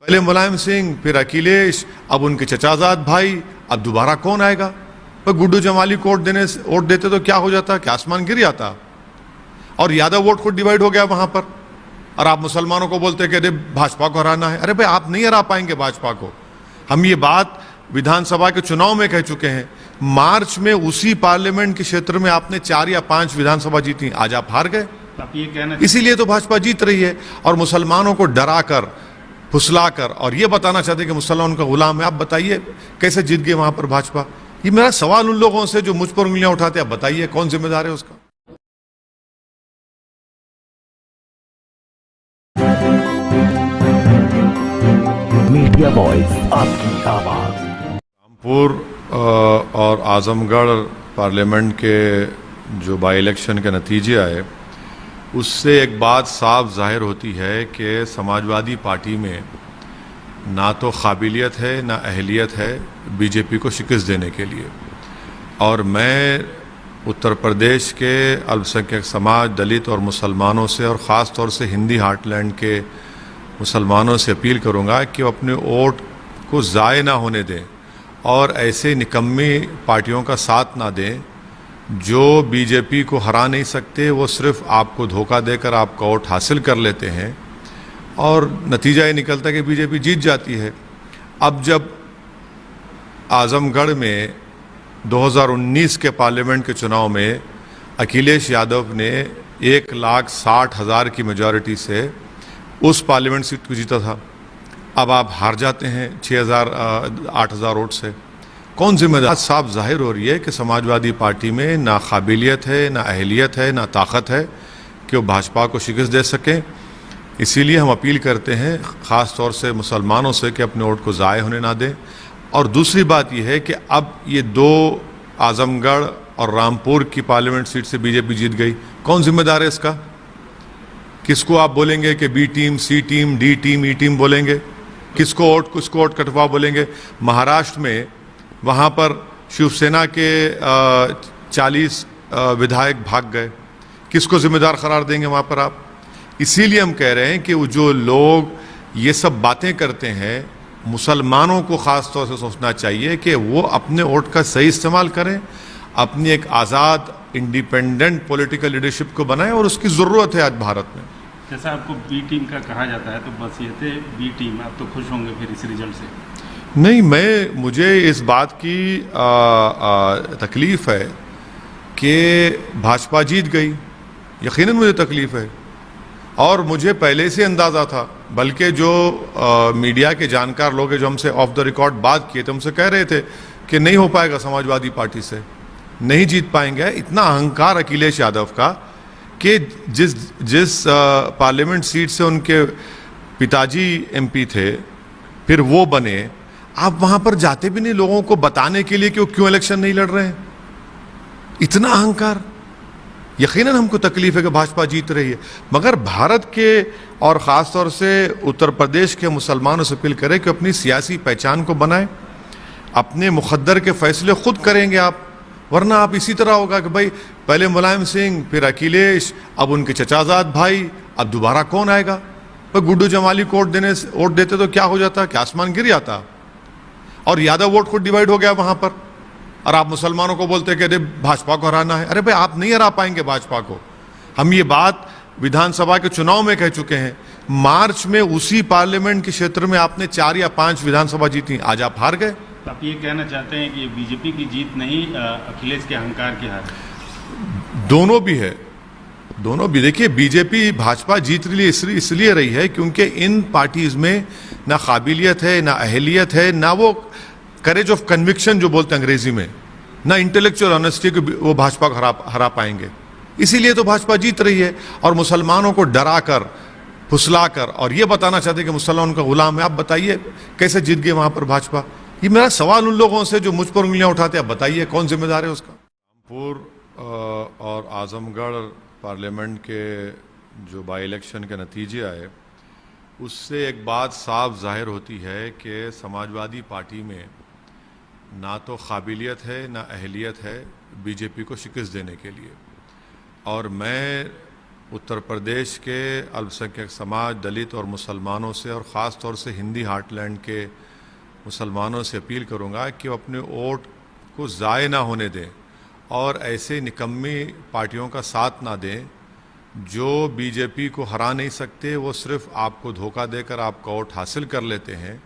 पहले मुलायम सिंह, फिर अखिलेश, अब उनके चचाजाद भाई, अब दोबारा कौन आएगा? पर गुड्डू जमाली को वोट देते तो क्या हो जाता? क्या आसमान गिर जाता? और यादव वोट खुद डिवाइड हो गया वहां पर। और आप मुसलमानों को बोलते कि अरे भाजपा को हराना है। अरे भाई, आप नहीं हरा पाएंगे भाजपा को। हम ये बात विधानसभा के चुनाव में कह चुके हैं। मार्च में उसी पार्लियामेंट के क्षेत्र में आपने 4 या 5 विधानसभा जीती, आज आप हार गए। आप ये कहना, इसीलिए तो भाजपा जीत रही है। और मुसलमानों को डराकर, फुसलाकर और ये बताना चाहते कि मुसलमान उनका गुलाम है। आप बताइए कैसे जीत गए वहां पर भाजपा? ये मेरा सवाल उन लोगों से जो मुझ पर उंगलियां उठाते हैं। आप बताइए कौन जिम्मेदार है उसका? मीडिया वॉइस, आपकी आवाज। रामपुर और आजमगढ़ पार्लियामेंट के जो बाई इलेक्शन के नतीजे आए, उससे एक बात साफ जाहिर होती है कि समाजवादी पार्टी में ना तो काबिलियत है ना अहलियत है बीजेपी को शिकस्त देने के लिए। और मैं उत्तर प्रदेश के अल्पसंख्यक समाज, दलित और मुसलमानों से, और ख़ास तौर से हिंदी हार्टलैंड के मुसलमानों से अपील करूंगा कि वो अपने वोट को ज़ाय ना होने दें और ऐसे निकम्मी पार्टियों का साथ ना दें जो बीजेपी को हरा नहीं सकते। वो सिर्फ आपको धोखा देकर आपका वोट हासिल कर लेते हैं और नतीजा ये निकलता है कि बीजेपी जीत जाती है। अब जब आजमगढ़ में 2019 के पार्लियामेंट के चुनाव में अखिलेश यादव ने 1,60,000 की मेजॉरिटी से उस पार्लियामेंट सीट को जीता था, अब आप हार जाते हैं 8,000 वोट से। कौन जिम्मेदार? साफ जाहिर हो रही है कि समाजवादी पार्टी में ना काबिलियत है, ना अहलियत है, ना ताकत है कि वो भाजपा को शिकस्त दे सकें। इसीलिए हम अपील करते हैं ख़ास तौर से मुसलमानों से कि अपने वोट को ज़ाय होने ना दें। और दूसरी बात यह है कि अब ये 2 आजमगढ़ और रामपुर की पार्लियामेंट सीट से बीजेपी जीत गई। कौन जिम्मेदार है इसका? किसको आप बोलेंगे कि बी टीम, सी टीम, डी टीम, ई टीम बोलेंगे? किसको वोट कटवा बोलेंगे? महाराष्ट्र में वहाँ पर शिवसेना के 40 विधायक भाग गए। किसको जिम्मेदार करार देंगे वहाँ पर आप? इसीलिए हम कह रहे हैं कि वो जो लोग ये सब बातें करते हैं, मुसलमानों को ख़ास तौर से सोचना चाहिए कि वो अपने वोट का सही इस्तेमाल करें, अपनी एक आज़ाद इंडिपेंडेंट पॉलिटिकल लीडरशिप को बनाएं, और उसकी ज़रूरत है आज भारत में। जैसा आपको बी टीम का कहा जाता है, तो बस ये थे बी टीम। आप तो खुश होंगे फिर इस रिजल्ट से? नहीं, मुझे इस बात की तकलीफ़ है कि भाजपा जीत गई। यकीनन मुझे तकलीफ़ है और मुझे पहले से अंदाज़ा था। बल्कि जो मीडिया के जानकार लोग हैं जो हमसे ऑफ द रिकॉर्ड बात किए थे, हमसे कह रहे थे कि नहीं हो पाएगा समाजवादी पार्टी से, नहीं जीत पाएंगे। इतना अहंकार अखिलेश यादव का कि जिस पार्लियामेंट सीट से उनके पिताजी एमपी थे, फिर वो बने, आप वहां पर जाते भी नहीं लोगों को बताने के लिए कि वो क्यों इलेक्शन नहीं लड़ रहे हैं। इतना अहंकार। यकीनन हमको तकलीफ है कि भाजपा जीत रही है, मगर भारत के और ख़ास तौर से उत्तर प्रदेश के मुसलमानों से अपील करें कि अपनी सियासी पहचान को बनाएं, अपने मुक़द्दर के फैसले खुद करेंगे आप। वरना आप इसी तरह होगा कि भाई पहले मुलायम सिंह, फिर अखिलेश, अब उनके चचाजाद भाई, अब दोबारा कौन आएगा? पर गुड्डू जमाली को वोट देते तो क्या हो जाता? क्या आसमान गिर जाता? और यादव वोट खुद डिवाइड हो गया वहां पर। और आप मुसलमानों को बोलते कि अरे भाजपा को हराना है। अरे भाई, आप नहीं हरा पाएंगे भाजपा को। हम ये बात विधानसभा के चुनाव में कह चुके हैं। मार्च में उसी पार्लियामेंट के क्षेत्र में आपने 4 या 5 विधानसभा जीती, आज आप हार गए। आप ये कहना चाहते हैं कि ये बीजेपी की जीत नहीं, अखिलेश के अहंकार की हार? दोनों भी है, दोनों भी। देखिए, बीजेपी भाजपा जीत रही इसलिए रही है क्योंकि इन पार्टीज में ना काबिलियत है, ना अहलियत है, ना वो करेज ऑफ कन्विक्शन जो बोलते हैं अंग्रेजी में, ना इंटेलेक्चुअल ऑनेस्टी को वो भाजपा को हरा पाएंगे। इसीलिए तो भाजपा जीत रही है। और मुसलमानों को डराकर, फुसलाकर और ये बताना चाहते कि मुसलमान उनका गुलाम है। आप बताइए कैसे जीत गए वहां पर भाजपा? ये मेरा सवाल उन लोगों से जो मुझ पर उंगलियां उठाते हैं। आप बताइए कौन जिम्मेदार है उसका? रामपुर और आजमगढ़ पार्लियामेंट के जो बाई इलेक्शन के नतीजे आए, उससे एक बात साफ जाहिर होती है कि समाजवादी पार्टी में ना तो काबिलियत है ना अहलियत है बीजेपी को शिकस्त देने के लिए। और मैं उत्तर प्रदेश के अल्पसंख्यक समाज, दलित और मुसलमानों से, और ख़ास तौर से हिंदी हार्टलैंड के मुसलमानों से अपील करूंगा कि वो अपने वोट को ज़ाय ना होने दें और ऐसे निकम्मी पार्टियों का साथ ना दें जो बीजेपी को हरा नहीं सकते। वो सिर्फ आपको धोखा देकर आपका वोट हासिल कर लेते हैं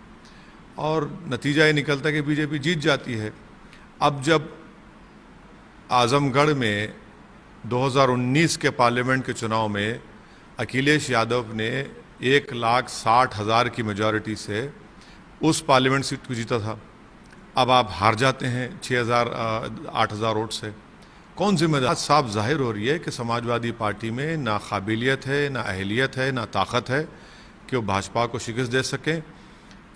और नतीजा ये निकलता है कि बीजेपी जीत जाती है। अब जब आजमगढ़ में 2019 के पार्लियामेंट के चुनाव में अखिलेश यादव ने 1,60,000 की मेजॉरिटी से उस पार्लियामेंट सीट को जीता था, अब आप हार जाते हैं 8,000 वोट से। कौन जिम्मेदार? साफ जाहिर हो रही है कि समाजवादी पार्टी में ना काबिलियत है, ना अहलियत है, ना ताकत है कि वो भाजपा को शिकस्त दे सकें।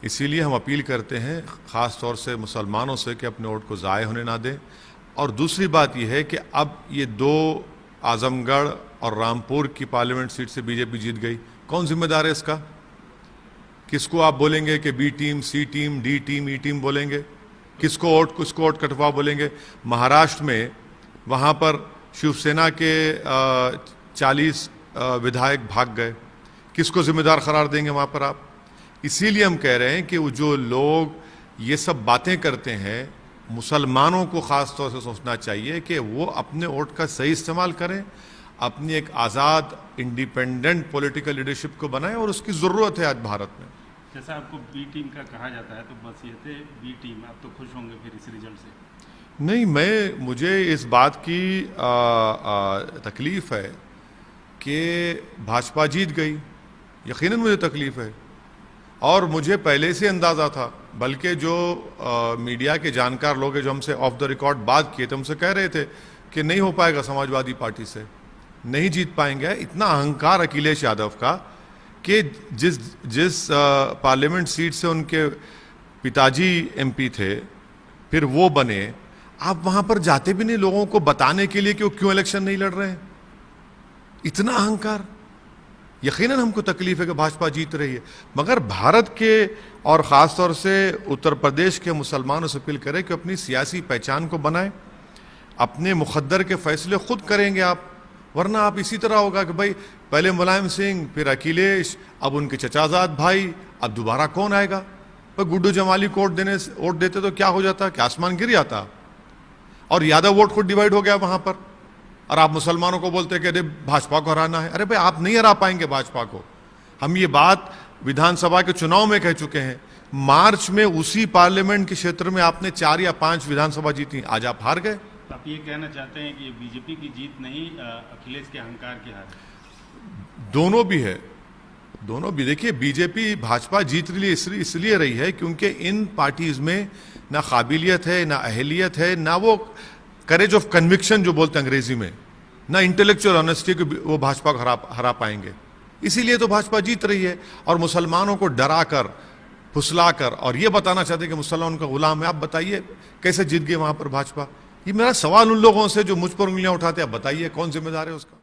इसीलिए हम अपील करते हैं ख़ास तौर से मुसलमानों से कि अपने वोट को ज़ाय होने ना दें। और दूसरी बात यह है कि अब ये 2 आजमगढ़ और रामपुर की पार्लियामेंट सीट से बीजेपी जीत गई, कौन जिम्मेदार है इसका? किसको आप बोलेंगे कि बी टीम, सी टीम, डी टीम, ई टीम बोलेंगे? किसको वोट कटवा बोलेंगे? महाराष्ट्र में वहाँ पर शिवसेना के 40 विधायक भाग गए, किसको जिम्मेदार करार देंगे वहाँ पर आप? इसीलिए हम कह रहे हैं कि वो जो लोग ये सब बातें करते हैं, मुसलमानों को ख़ास तौर से सोचना चाहिए कि वो अपने वोट का सही इस्तेमाल करें, अपनी एक आज़ाद इंडिपेंडेंट पॉलिटिकल लीडरशिप को बनाएं, और उसकी ज़रूरत है आज भारत में। जैसा आपको बी टीम का कहा जाता है तो बस ये थे बी टीम, आप तो खुश होंगे फिर इस रिजल्ट से? नहीं, मुझे इस बात की तकलीफ़ है कि भाजपा जीत गई, यकीनन मुझे तकलीफ़ है और मुझे पहले से अंदाज़ा था, बल्कि जो मीडिया के जानकार लोग हैं जो हमसे ऑफ द रिकॉर्ड बात किए थे, हमसे कह रहे थे कि नहीं हो पाएगा समाजवादी पार्टी से, नहीं जीत पाएंगे। इतना अहंकार अखिलेश यादव का कि जिस पार्लियामेंट सीट से उनके पिताजी एमपी थे, फिर वो बने, आप वहां पर जाते भी नहीं लोगों को बताने के लिए कि वो क्यों इलेक्शन नहीं लड़ रहे हैं। इतना अहंकार। यकीनन हमको तकलीफ है कि भाजपा जीत रही है, मगर भारत के और ख़ास तौर से उत्तर प्रदेश के मुसलमानों से अपील करें कि अपनी सियासी पहचान को बनाएं, अपने मुक़द्दर के फैसले खुद करेंगे आप, वरना आप इसी तरह होगा कि भाई पहले मुलायम सिंह, फिर अखिलेश, अब उनके चचाजाद भाई, अब दोबारा कौन आएगा? पर गुड्डू जमाली को वोट देते तो क्या हो जाता कि आसमान गिर जाता, और यादव वोट खुद डिवाइड हो गया वहां पर, और आप मुसलमानों को बोलते हैं कि अरे भाजपा को हराना है। अरे भाई, आप नहीं हरा पाएंगे भाजपा को। हम ये बात विधानसभा के चुनाव में कह चुके हैं। मार्च में उसी पार्लियामेंट के क्षेत्र में आपने 4 या 5 विधानसभा जीती, आज आप हार गए। आप ये कहना चाहते हैं कि बीजेपी की जीत नहीं, अखिलेश के अहंकार की हार? दोनों भी है, दोनों भी। देखिए, बीजेपी भाजपा जीत रही इसलिए रही है क्योंकि इन पार्टीज में ना काबिलियत है, ना अहलियत है, ना वो करेज ऑफ कन्विक्शन जो बोलते हैं अंग्रेजी में, ना इंटेलेक्चुअल ऑनेस्टी को वो भाजपा को हरा पाएंगे। इसीलिए तो भाजपा जीत रही है, और मुसलमानों को डरा कर, फुसला कर और ये बताना चाहते हैं कि मुसलमान का गुलाम है। आप बताइए कैसे जीत गए वहां पर भाजपा? ये मेरा सवाल उन लोगों से जो मुझ पर उंगलियां उठाते हैं, आप बताइए कौन जिम्मेदार है उसका?